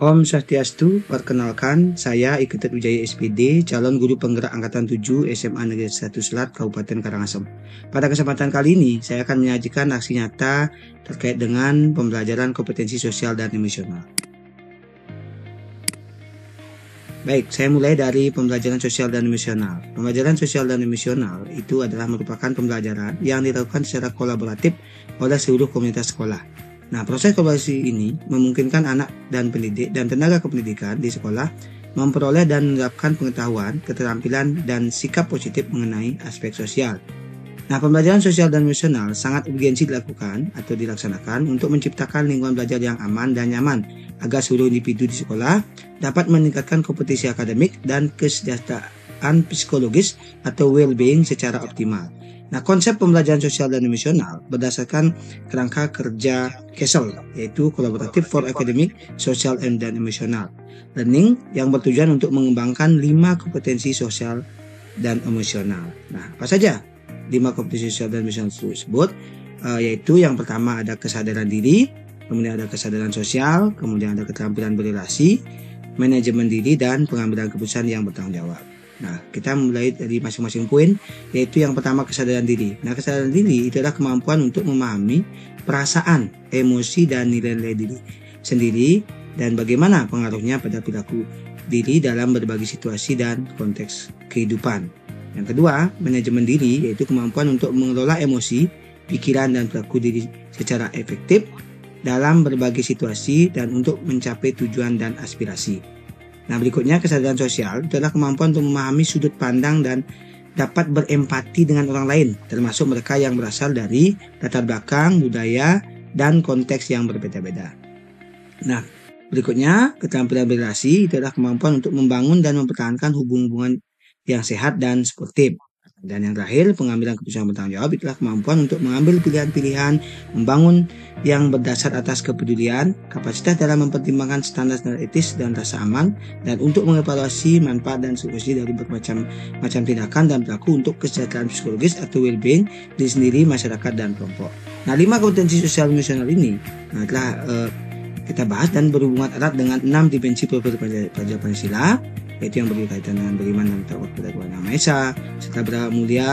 Om Swastiastu, perkenalkan saya Iketet Wijaya SPD, calon guru penggerak Angkatan 7 SMA Negeri 1 Selat, Kabupaten Karangasem. Pada kesempatan kali ini, saya akan menyajikan aksi nyata terkait dengan pembelajaran kompetensi sosial dan emosional. Baik, saya mulai dari pembelajaran sosial dan emosional. Pembelajaran sosial dan emosional itu adalah merupakan pembelajaran yang dilakukan secara kolaboratif oleh seluruh komunitas sekolah. Nah, proses kolaborasi ini memungkinkan anak dan pendidik dan tenaga kependidikan di sekolah memperoleh dan menerapkan pengetahuan, keterampilan, dan sikap positif mengenai aspek sosial. Nah, pembelajaran sosial dan emosional sangat urgensi dilakukan atau dilaksanakan untuk menciptakan lingkungan belajar yang aman dan nyaman agar seluruh individu di sekolah dapat meningkatkan kompetensi akademik dan kesejahteraan psikologis atau well-being secara optimal. Nah, konsep pembelajaran sosial dan emosional berdasarkan kerangka kerja CASEL, yaitu Collaborative for Academic, Social, and Emotional Learning, yang bertujuan untuk mengembangkan 5 kompetensi sosial dan emosional. Nah, apa saja 5 kompetensi sosial dan emosional tersebut? Yaitu yang pertama ada kesadaran diri, kemudian ada kesadaran sosial, kemudian ada keterampilan berrelasi, manajemen diri, dan pengambilan keputusan yang bertanggung jawab. Nah, kita mulai dari masing-masing poin, yaitu yang pertama kesadaran diri. Nah, kesadaran diri itu adalah kemampuan untuk memahami perasaan, emosi, dan nilai-nilai diri sendiri dan bagaimana pengaruhnya pada perilaku diri dalam berbagai situasi dan konteks kehidupan. Yang kedua, manajemen diri, yaitu kemampuan untuk mengelola emosi, pikiran, dan perilaku diri secara efektif dalam berbagai situasi dan untuk mencapai tujuan dan aspirasi. Nah, berikutnya kesadaran sosial itu adalah kemampuan untuk memahami sudut pandang dan dapat berempati dengan orang lain, termasuk mereka yang berasal dari latar belakang, budaya, dan konteks yang berbeda-beda. Nah, berikutnya keterampilan berrelasi itu adalah kemampuan untuk membangun dan mempertahankan hubungan yang sehat dan sportif. Dan yang terakhir, pengambilan keputusan bertanggung jawab itulah kemampuan untuk mengambil pilihan-pilihan, membangun yang berdasar atas kepedulian, kapasitas dalam mempertimbangkan standar etis dan rasa aman, dan untuk mengevaluasi manfaat dan konsekuensi dari bermacam tindakan dan perilaku untuk kesejahteraan psikologis atau well-being diri sendiri, masyarakat, dan kelompok. Nah, 5 kompetensi sosial emosional ini telah kita bahas dan berhubungan erat dengan 6 dimensi pelajaran Pancasila, yaitu yang berkaitan dengan beriman dan bertakwa kepada Tuhan Yang Maha Esa, serta beragama mulia,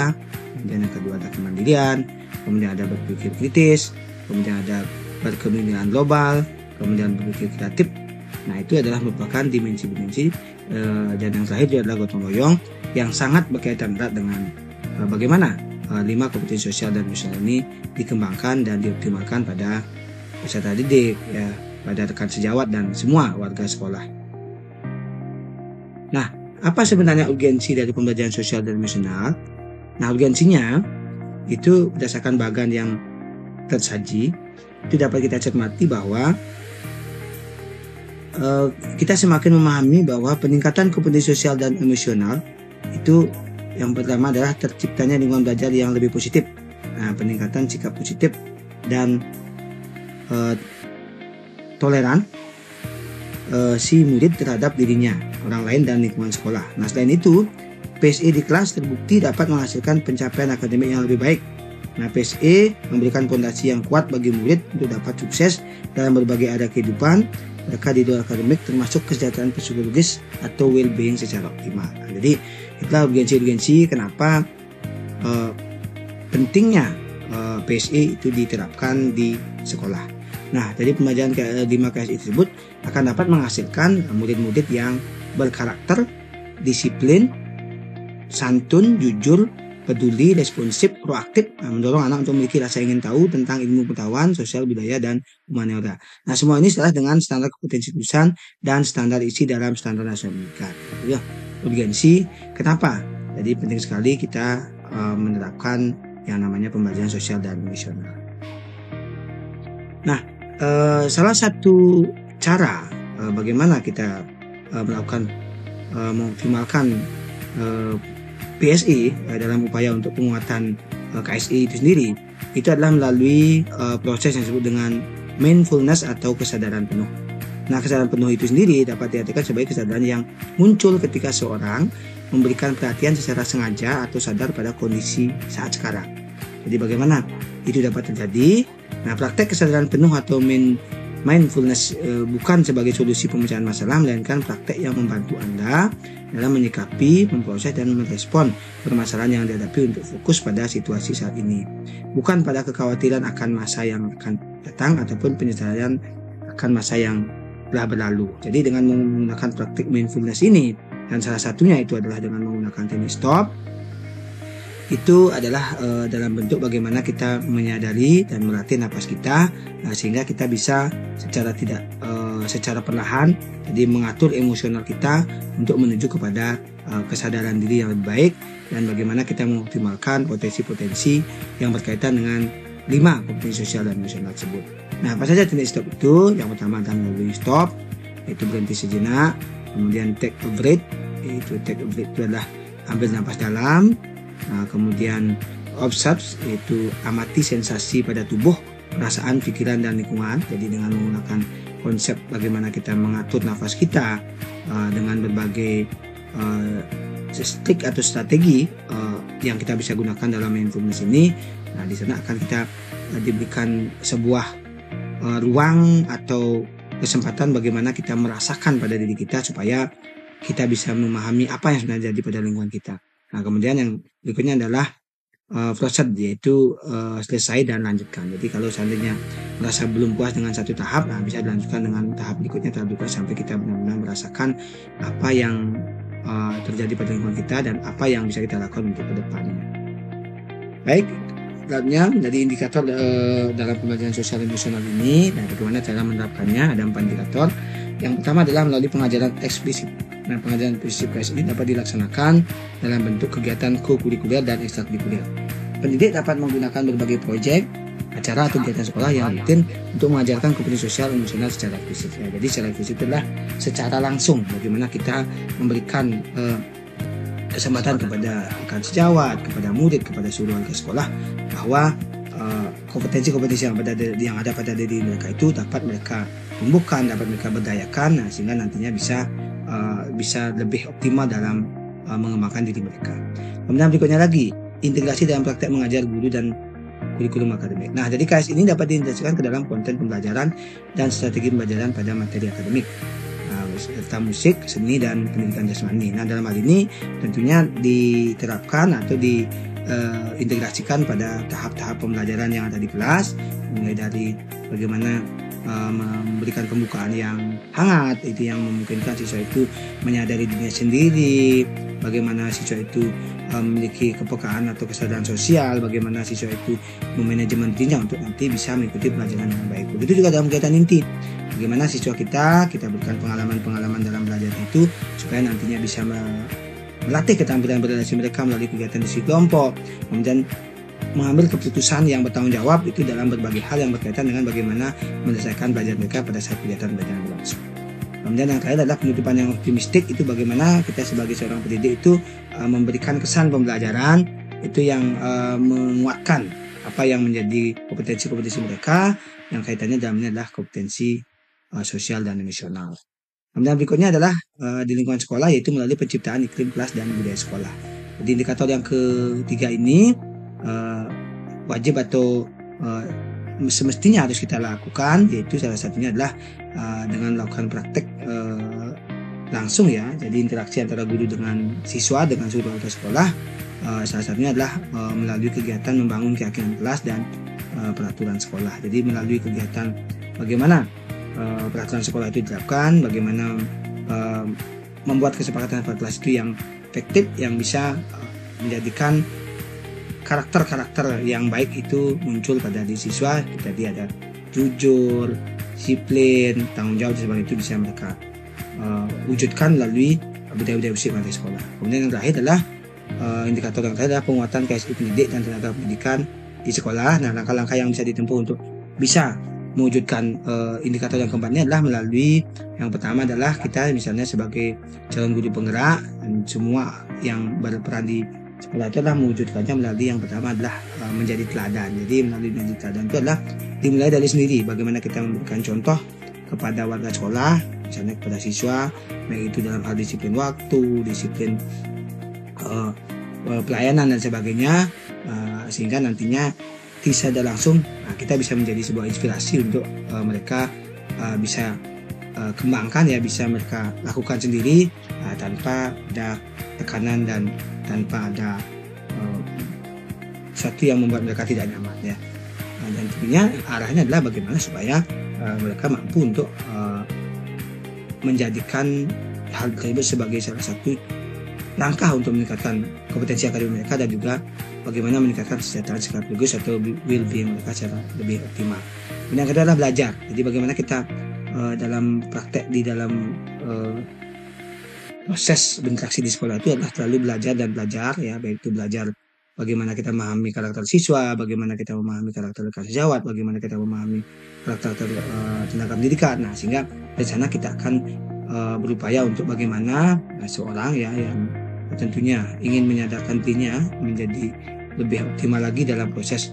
kemudian yang kedua ada kemandirian, kemudian ada berpikir kritis, kemudian ada berkepemimpinan global, kemudian berpikir kreatif. Nah, itu adalah merupakan dimensi-dimensi dan yang terakhir itu adalah gotong royong yang sangat berkaitan erat dengan bagaimana 5 kompetensi sosial dan emosional ini dikembangkan dan dioptimalkan pada peserta didik, ya, pada rekan sejawat dan semua warga sekolah. Nah, apa sebenarnya urgensi dari pembelajaran sosial dan emosional? Nah, urgensinya itu berdasarkan bagan yang tersaji, itu dapat kita cermati bahwa kita semakin memahami bahwa peningkatan kompetensi sosial dan emosional itu yang pertama adalah terciptanya lingkungan belajar yang lebih positif. Nah, peningkatan sikap positif dan toleran si murid terhadap dirinya, orang lain, dan lingkungan sekolah. Nah, selain itu, PSE di kelas terbukti dapat menghasilkan pencapaian akademik yang lebih baik. Nah, PSE memberikan fondasi yang kuat bagi murid untuk dapat sukses dalam berbagai area kehidupan mereka di luar akademik, termasuk kesejahteraan psikologis atau well-being secara optimal. Nah, jadi itulah urgensi kenapa pentingnya PSE itu diterapkan di sekolah. Nah, jadi pembelajaran 5 KSI tersebut akan dapat menghasilkan murid-murid yang berkarakter, disiplin, santun, jujur, peduli, responsif, proaktif, mendorong anak untuk memiliki rasa ingin tahu tentang ilmu pengetahuan, sosial, budaya, dan humaniora. Nah, semua ini setelah dengan standar kompetensi tulisan dan standar isi dalam standar nasional pendidikan. Ya, urgensi. Kenapa? Jadi penting sekali kita menerapkan yang namanya pembelajaran sosial dan emosional. Nah, salah satu cara bagaimana kita melakukan mengoptimalkan PSI dalam upaya untuk penguatan KSI itu sendiri, itu adalah melalui proses yang disebut dengan mindfulness atau kesadaran penuh. Nah, kesadaran penuh itu sendiri dapat diartikan sebagai kesadaran yang muncul ketika seorang memberikan perhatian secara sengaja atau sadar pada kondisi saat sekarang. Jadi bagaimana itu dapat terjadi? Nah, praktek kesadaran penuh atau mindfulness bukan sebagai solusi pemecahan masalah, melainkan praktek yang membantu Anda dalam menyikapi, memproses, dan merespon permasalahan yang dihadapi untuk fokus pada situasi saat ini. Bukan pada kekhawatiran akan masa yang akan datang ataupun penyesalan akan masa yang telah berlalu. Jadi dengan menggunakan praktik mindfulness ini, dan salah satunya itu adalah dengan menggunakan teknik stop, itu adalah dalam bentuk bagaimana kita menyadari dan melatih napas kita, sehingga kita bisa secara perlahan jadi mengatur emosional kita untuk menuju kepada kesadaran diri yang lebih baik, dan bagaimana kita mengoptimalkan potensi-potensi yang berkaitan dengan 5 kompetensi sosial dan emosional tersebut. Nah, apa saja teknik stop itu? Yang pertama adalah melalui stop, yaitu berhenti sejenak. Kemudian take a breath, yaitu take a breath itu adalah ambil nafas dalam. Nah, kemudian observe, yaitu amati sensasi pada tubuh, perasaan, pikiran, dan lingkungan. Jadi dengan menggunakan konsep bagaimana kita mengatur nafas kita dengan berbagai trik atau strategi yang kita bisa gunakan dalam mindfulness ini. Nah, di sana akan kita diberikan sebuah ruang atau kesempatan bagaimana kita merasakan pada diri kita supaya kita bisa memahami apa yang sebenarnya terjadi pada lingkungan kita. Nah, kemudian yang berikutnya adalah proceed, yaitu selesai dan lanjutkan. Jadi kalau seandainya merasa belum puas dengan satu tahap, nah bisa dilanjutkan dengan tahap berikutnya sampai kita benar-benar merasakan apa yang terjadi pada lingkungan kita dan apa yang bisa kita lakukan untuk ke depannya. Baik, selanjutnya dari indikator dalam pembelajaran sosial emosional ini, nah bagaimana cara menerapkannya? Ada 4 indikator. Yang pertama adalah melalui pengajaran eksplisit. Nah, pengajaran eksplisit KS ini dapat dilaksanakan dalam bentuk kegiatan co-kurikuler dan ekstrakurikuler. Pendidik dapat menggunakan berbagai proyek, acara atau kegiatan sekolah yang rutin untuk mengajarkan kompetensi sosial emosional secara eksplisit. Ya, jadi secara eksplisit adalah secara langsung bagaimana kita memberikan kesempatan kepada rekan sejawat, kepada murid, kepada seluruh warga sekolah bahwa kompetensi-kompetensi yang ada pada diri mereka itu dapat mereka tumbuhkan, dapat mereka berdayakan, nah, sehingga nantinya bisa lebih optimal dalam mengembangkan diri mereka. Kemudian berikutnya lagi, integrasi dalam praktek mengajar guru dan kurikulum akademik. Nah, jadi KS ini dapat diintegrasikan ke dalam konten pembelajaran dan strategi pembelajaran pada materi akademik, serta musik, seni, dan pendidikan jasmani. Nah, dalam hal ini tentunya diterapkan atau diintegrasikan pada tahap-tahap pembelajaran yang ada di kelas, mulai dari bagaimana memberikan pembukaan yang hangat, itu yang memungkinkan siswa itu menyadari dirinya sendiri, bagaimana siswa itu memiliki kepekaan atau kesadaran sosial, bagaimana siswa itu memanajemen dirinya untuk nanti bisa mengikuti pelajaran dengan baik. Begitu juga dalam kegiatan inti, bagaimana siswa kita berikan pengalaman-pengalaman dalam belajar itu supaya nantinya bisa melatih keterampilan berrelasi mereka melalui kegiatan diskusi kelompok, kemudian mengambil keputusan yang bertanggung jawab itu dalam berbagai hal yang berkaitan dengan bagaimana menyelesaikan belajar mereka pada saat kegiatan belajar berlangsung. Kemudian yang terakhir adalah penutupan yang optimistik, itu bagaimana kita sebagai seorang pendidik itu memberikan kesan pembelajaran itu yang menguatkan apa yang menjadi kompetensi-kompetensi mereka yang kaitannya dalamnya adalah kompetensi sosial dan emosional. Kemudian berikutnya adalah di lingkungan sekolah, yaitu melalui penciptaan iklim kelas dan budaya sekolah. Jadi indikator yang ketiga ini wajib atau semestinya harus kita lakukan, yaitu salah satunya adalah dengan melakukan praktek langsung ya, jadi interaksi antara guru dengan siswa dengan seluruh warga sekolah. Salah satunya adalah melalui kegiatan membangun keyakinan kelas dan peraturan sekolah. Jadi melalui kegiatan bagaimana peraturan sekolah itu diterapkan, bagaimana membuat kesepakatan kelas itu yang efektif, yang bisa menjadikan karakter-karakter yang baik itu muncul pada diri siswa. Jadi ada jujur, disiplin, tanggung jawab, dan sebagainya itu bisa mereka wujudkan melalui budaya-budaya bersih pada sekolah. Kemudian yang terakhir adalah indikator yang terakhir adalah penguatan KSI pendidik dan tenaga pendidikan di sekolah. Nah, langkah-langkah yang bisa ditempuh untuk bisa mewujudkan indikator yang keempat ini adalah melalui, yang pertama adalah kita misalnya sebagai calon guru penggerak dan semua yang berperan di sekolah itu adalah mewujudkannya melalui yang pertama adalah menjadi teladan. Jadi melalui menjadi teladan itu adalah dimulai dari sendiri, bagaimana kita memberikan contoh kepada warga sekolah, misalnya kepada siswa, baik itu dalam hal disiplin waktu, disiplin pelayanan dan sebagainya, sehingga nantinya secara langsung kita bisa menjadi sebuah inspirasi untuk mereka bisa kembangkan ya, bisa mereka lakukan sendiri tanpa ada tekanan dan tanpa ada sesuatu yang membuat mereka tidak nyaman ya. Dan tentunya arahnya adalah bagaimana supaya mereka mampu untuk menjadikan hal tersebut sebagai salah satu langkah untuk meningkatkan kompetensi akademik mereka dan juga bagaimana meningkatkan kesejahteraan psikologis atau well-being mereka secara lebih optimal. Dan yang kedua adalah belajar. Jadi bagaimana kita dalam praktek di dalam proses berinteraksi di sekolah itu adalah selalu belajar dan belajar ya, baik itu belajar bagaimana kita memahami karakter siswa, bagaimana kita memahami karakter sejawat, bagaimana kita memahami karakter tenaga pendidikan. Nah, sehingga dari sana kita akan berupaya untuk bagaimana seorang ya yang tentunya ingin menyadarkan dirinya menjadi lebih optimal lagi dalam proses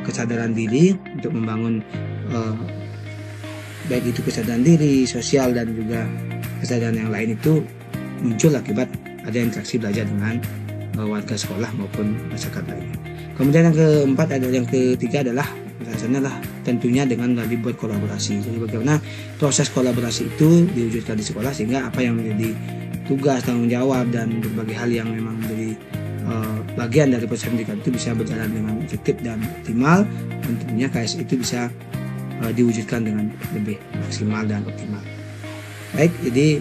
kesadaran diri untuk membangun baik itu kesadaran diri, sosial dan juga kesadaran yang lain itu muncul akibat ada interaksi belajar dengan warga sekolah maupun masyarakat lainnya. Kemudian yang keempat adalah yang ketiga adalah rasanya lah tentunya dengan melalui buat kolaborasi. Jadi bagaimana proses kolaborasi itu diwujudkan di sekolah sehingga apa yang menjadi tugas, tanggung jawab dan berbagai hal yang memang menjadi bagian dari proses pendidikan itu bisa berjalan dengan efektif dan optimal. Dan tentunya KSI itu bisa diwujudkan dengan lebih maksimal dan optimal. Baik, jadi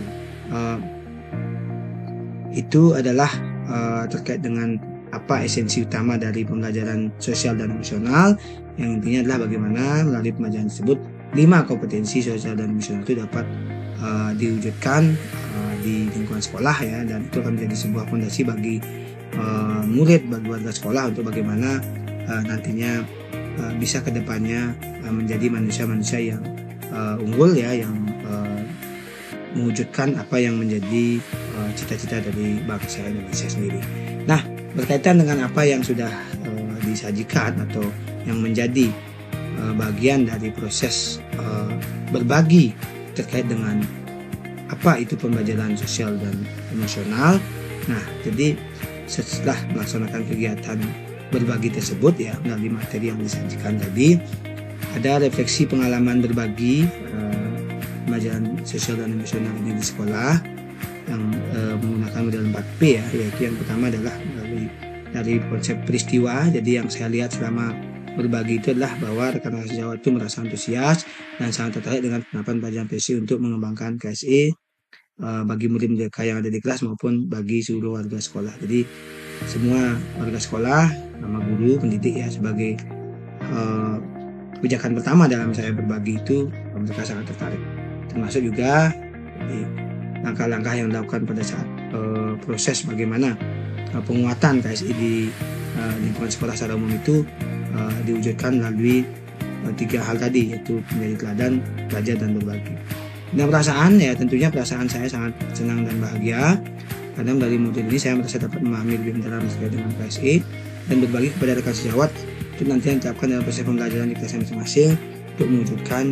itu adalah terkait dengan apa esensi utama dari pembelajaran sosial dan emosional, yang intinya adalah bagaimana melalui pembelajaran tersebut 5 kompetensi sosial dan emosional itu dapat diwujudkan di lingkungan sekolah ya, dan itu akan menjadi sebuah fondasi bagi murid, bagi warga sekolah untuk bagaimana nantinya bisa kedepannya menjadi manusia-manusia yang unggul ya, yang mewujudkan apa yang menjadi cita-cita dari bangsa Indonesia sendiri. Nah, berkaitan dengan apa yang sudah disajikan atau yang menjadi bagian dari proses berbagi terkait dengan apa itu pembelajaran sosial dan emosional. Nah, jadi setelah melaksanakan kegiatan berbagi tersebut ya, melalui materi yang disajikan tadi, ada refleksi pengalaman berbagi pembelajaran sosial dan emosional ini di sekolah yang menggunakan model 4P ya, yaitu yang pertama adalah dari konsep peristiwa. Jadi yang saya lihat selama berbagi itu adalah bahwa rekan-rekan sejawat itu merasa antusias dan sangat tertarik dengan penerapan pelajaran PSI untuk mengembangkan KSI bagi murid mereka yang ada di kelas maupun bagi seluruh warga sekolah. Jadi semua warga sekolah, sama guru, pendidik ya, sebagai kebijakan pertama dalam saya berbagi itu mereka sangat tertarik. Termasuk juga langkah-langkah yang dilakukan pada saat proses bagaimana penguatan KSI di lingkungan sekolah secara umum itu diwujudkan melalui 3 hal tadi, yaitu menjadi teladan, belajar dan berbagi. Dan perasaan ya, tentunya perasaan saya sangat senang dan bahagia karena melalui modul ini saya merasa dapat memahami lebih mendalam terkait dengan KSI dan berbagi kepada rekan sejawat itu nanti yang diterapkan dalam proses pembelajaran di kelas masing-masing untuk mewujudkan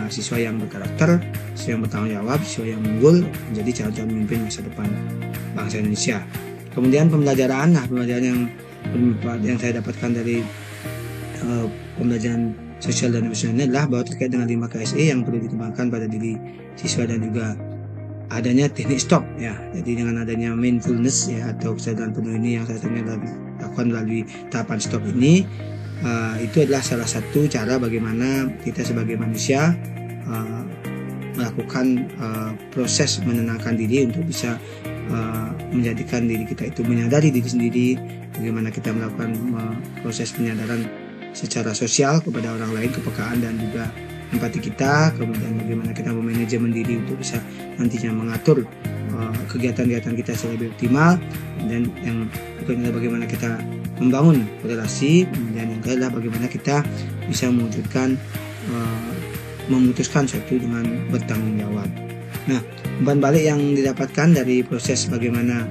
siswa yang berkarakter, siswa yang bertanggung jawab, siswa yang unggul menjadi calon-calon pemimpin masa depan bangsa Indonesia. Kemudian pembelajaran yang saya dapatkan dari pembelajaran sosial dan emosional adalah bahwa terkait dengan 5 KSI yang perlu dikembangkan pada diri siswa dan juga adanya teknik stop ya. Jadi dengan adanya mindfulness ya atau kesadaran penuh ini yang saya lakukan melalui tahapan stop ini, itu adalah salah satu cara bagaimana kita sebagai manusia melakukan proses menenangkan diri untuk bisa menjadikan diri kita itu menyadari diri sendiri, bagaimana kita melakukan proses penyadaran secara sosial kepada orang lain, kepekaan dan juga empati kita, kemudian bagaimana kita memanajemen diri untuk bisa nantinya mengatur kegiatan-kegiatan kita secara lebih optimal, dan yang berikutnya bagaimana kita membangun relasi, dan yang kedua bagaimana kita bisa mewujudkan memutuskan sesuatu dengan bertanggung jawab. Nah, umpan balik yang didapatkan dari proses bagaimana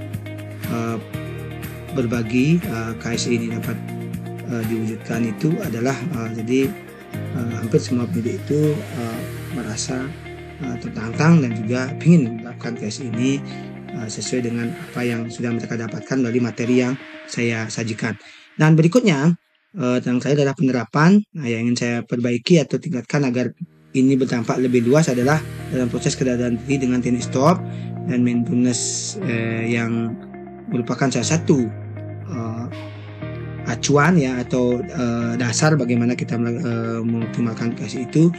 berbagi KSI ini dapat diwujudkan itu adalah jadi hampir semua pendidik itu merasa tertantang dan juga ingin melakukan KSI ini sesuai dengan apa yang sudah mereka dapatkan melalui materi yang saya sajikan. Dan berikutnya tentang saya adalah penerapan yang ingin saya perbaiki atau tingkatkan agar ini berdampak lebih luas adalah dalam proses kesadaran diri dengan teknik stop dan mindfulness yang merupakan salah satu acuan ya atau dasar bagaimana kita mengoptimalkan aplikasi itu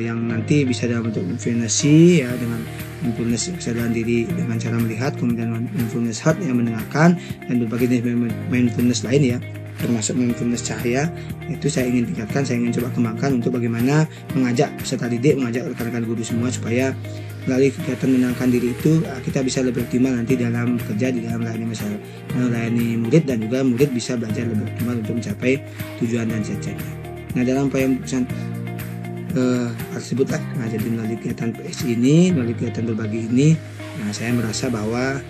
yang nanti bisa dalam bentuk mindfulness ya, dengan mindfulness kesadaran diri dengan cara melihat, kemudian mindfulness heart yang mendengarkan, dan berbagai jenis mindfulness lain ya, termasuk mindfulness cahaya. Itu saya ingin tingkatkan, saya ingin coba kembangkan untuk bagaimana mengajak peserta didik, mengajak rekan-rekan guru semua supaya melalui kegiatan menenangkan diri itu kita bisa lebih optimal nanti dalam bekerja di dalam melayani murid, dan juga murid bisa belajar lebih optimal untuk mencapai tujuan dan cita-citanya. Nah, dalam pembahasan tersebutlah, jadi melalui kegiatan PSI ini, melalui kegiatan berbagi ini, saya merasa bahwa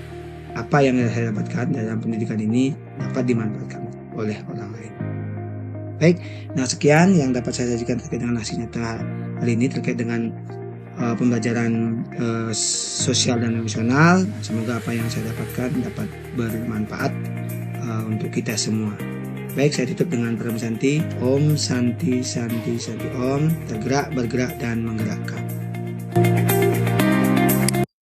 apa yang saya dapatkan dalam pendidikan ini dapat dimanfaatkan oleh orang lain. Baik, nah sekian yang dapat saya sajikan terkait dengan aksi nyata kali ini terkait dengan pembelajaran sosial dan emosional. Semoga apa yang saya dapatkan dapat bermanfaat untuk kita semua. Baik, saya tutup dengan Param Santi. Om Santi Santi Santi Om. Tergerak, bergerak, dan menggerakkan.